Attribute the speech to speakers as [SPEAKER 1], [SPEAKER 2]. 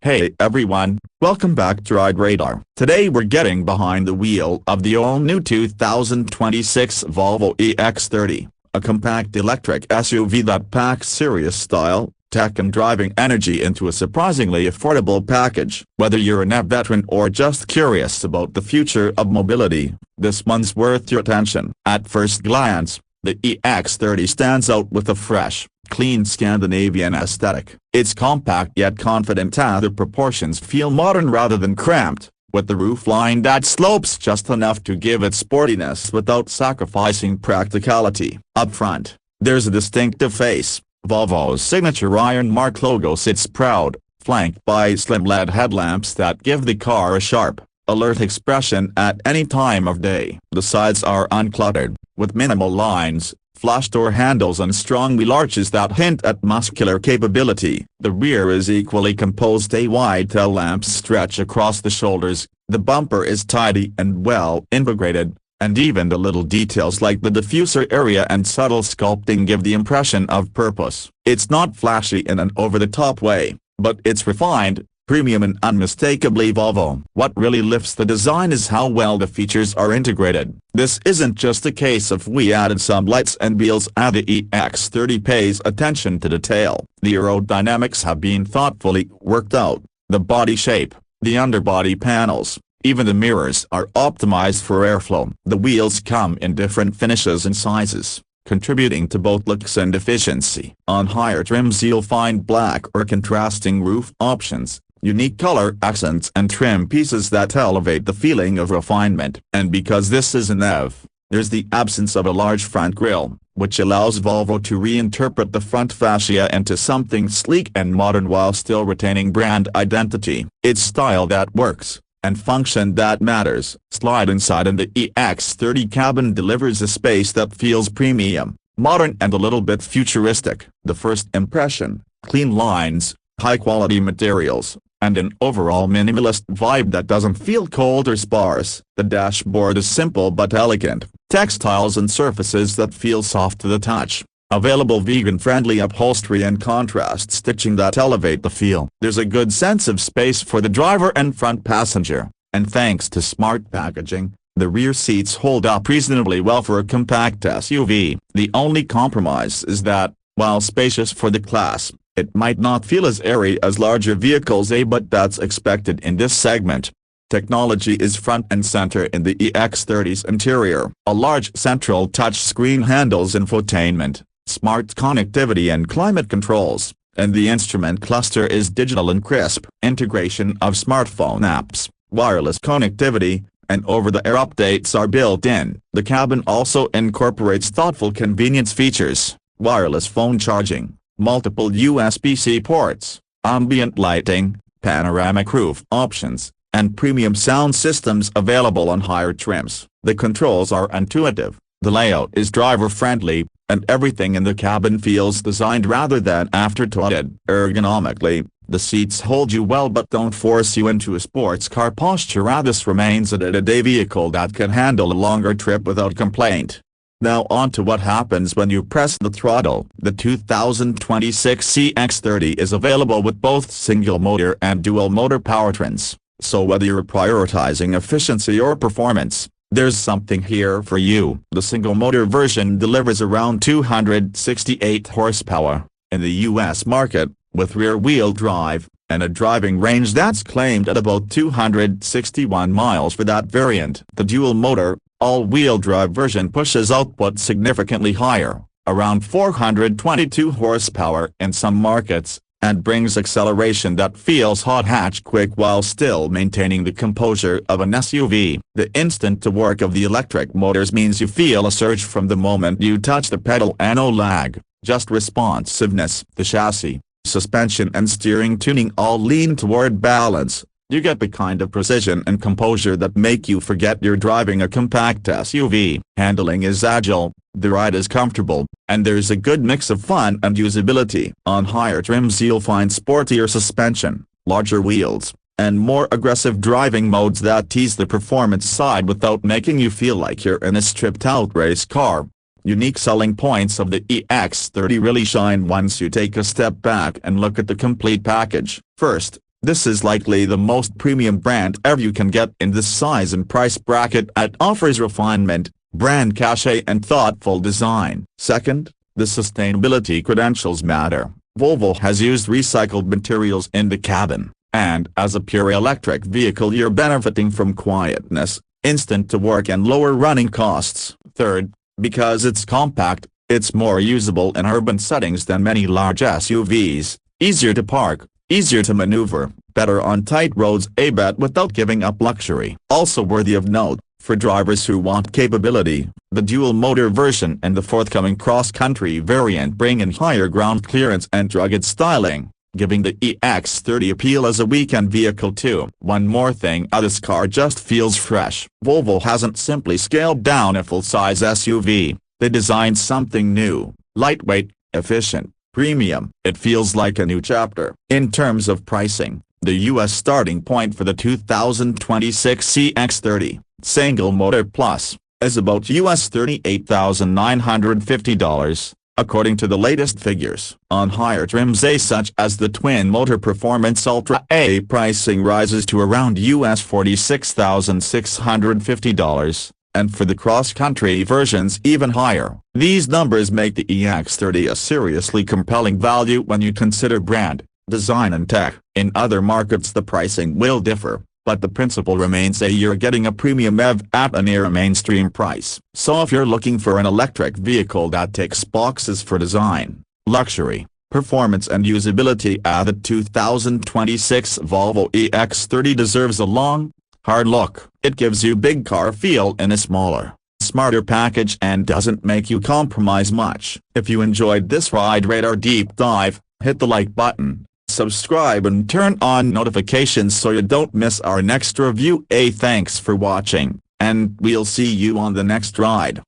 [SPEAKER 1] Hey everyone, welcome back to Ride Radar. Today we're getting behind the wheel of the all-new 2026 Volvo EX30, a compact electric SUV that packs serious style, tech and driving energy into a surprisingly affordable package. Whether you're a NEV veteran or just curious about the future of mobility, this one's worth your attention. At first glance, the EX30 stands out with a fresh, clean Scandinavian aesthetic. It's compact yet confident and the proportions feel modern rather than cramped, with the roofline that slopes just enough to give it sportiness without sacrificing practicality. Up front, there's a distinctive face. Volvo's signature iron mark logo sits proud, flanked by slim LED headlamps that give the car a sharp, alert expression at any time of day. The sides are uncluttered, with minimal lines, flush door handles and strong wheel arches that hint at muscular capability. The rear is equally composed. Wide tail lamps stretch across the shoulders, the bumper is tidy and well integrated, and even the little details like the diffuser area and subtle sculpting give the impression of purpose. It's not flashy in an over-the-top way, but it's refined, premium and unmistakably Volvo. What really lifts the design is how well the features are integrated. This isn't just a case of we added some lights and wheels and the EX30 pays attention to detail. The aerodynamics have been thoughtfully worked out. The body shape, the underbody panels, even the mirrors are optimized for airflow. The wheels come in different finishes and sizes, contributing to both looks and efficiency. On higher trims you'll find black or contrasting roof options, unique color accents and trim pieces that elevate the feeling of refinement. And because this is an EV, there's the absence of a large front grille, which allows Volvo to reinterpret the front fascia into something sleek and modern while still retaining brand identity. It's style that works, and function that matters. Slide inside and the EX30 cabin delivers a space that feels premium, modern and a little bit futuristic. The first impression, clean lines, high-quality materials, and an overall minimalist vibe that doesn't feel cold or sparse. The dashboard is simple but elegant, textiles and surfaces that feel soft to the touch. Available vegan-friendly upholstery and contrast stitching that elevate the feel. There's a good sense of space for the driver and front passenger, and thanks to smart packaging, the rear seats hold up reasonably well for a compact SUV. The only compromise is that, while spacious for the class, it might not feel as airy as larger vehicles, but that's expected in this segment. Technology is front and center in the EX30's interior. A large central touchscreen handles infotainment, smart connectivity and climate controls, and the instrument cluster is digital and crisp. Integration of smartphone apps, wireless connectivity, and over-the-air updates are built in. The cabin also incorporates thoughtful convenience features, wireless phone charging, multiple USB-C ports, ambient lighting, panoramic roof options, and premium sound systems available on higher trims. The controls are intuitive, the layout is driver-friendly, and everything in the cabin feels designed rather than afterthoughted. Ergonomically, the seats hold you well but don't force you into a sports car posture. This remains a day-to-day vehicle that can handle a longer trip without complaint. Now on to what happens when you press the throttle. The 2026 EX30 is available with both single-motor and dual-motor powertrains, so whether you're prioritizing efficiency or performance, there's something here for you. The single-motor version delivers around 268 horsepower in the U.S. market, with rear-wheel drive, and a driving range that's claimed at about 261 miles for that variant. The dual-motor, all-wheel drive version pushes output significantly higher, around 422 horsepower in some markets, and brings acceleration that feels hot hatch quick while still maintaining the composure of an SUV. The instant torque of the electric motors means you feel a surge from the moment you touch the pedal and no lag, just responsiveness. The chassis, suspension and steering tuning all lean toward balance. You get the kind of precision and composure that make you forget you're driving a compact SUV. Handling is agile, the ride is comfortable, and there's a good mix of fun and usability. On higher trims you'll find sportier suspension, larger wheels, and more aggressive driving modes that tease the performance side without making you feel like you're in a stripped-out race car. Unique selling points of the EX30 really shine once you take a step back and look at the complete package. First, This is likely the most premium brand ever you can get in this size and price bracket. It offers refinement, brand cachet and thoughtful design. Second, the sustainability credentials matter. Volvo has used recycled materials in the cabin, and as a pure electric vehicle you're benefiting from quietness, instant to work and lower running costs. Third, because it's compact, it's more usable in urban settings than many large SUVs, easier to park, easier to maneuver, better on tight roads, a bet without giving up luxury. Also worthy of note, for drivers who want capability, the dual-motor version and the forthcoming cross-country variant bring in higher ground clearance and rugged styling, giving the EX30 appeal as a weekend vehicle too. One more thing, this car just feels fresh. Volvo hasn't simply scaled down a full-size SUV, they designed something new, lightweight, efficient, premium. It feels like a new chapter. In terms of pricing, the US starting point for the 2026 EX30, single motor plus, is about US $38,950, according to the latest figures. On higher trims such as the twin-motor Performance Ultra A, pricing rises to around US $46,650, and for the cross-country versions even higher. These numbers make the EX30 a seriously compelling value when you consider brand, design and tech. In other markets the pricing will differ, but the principle remains that you're getting a premium EV at a near mainstream price. So if you're looking for an electric vehicle that ticks boxes for design, luxury, performance and usability, the 2026 Volvo EX30 deserves a long, hard look. It gives you big car feel in a smaller, smarter package and doesn't make you compromise much. If you enjoyed this Ride Radar deep dive, hit the like button, subscribe and turn on notifications so you don't miss our next review. Thanks for watching, and we'll see you on the next ride.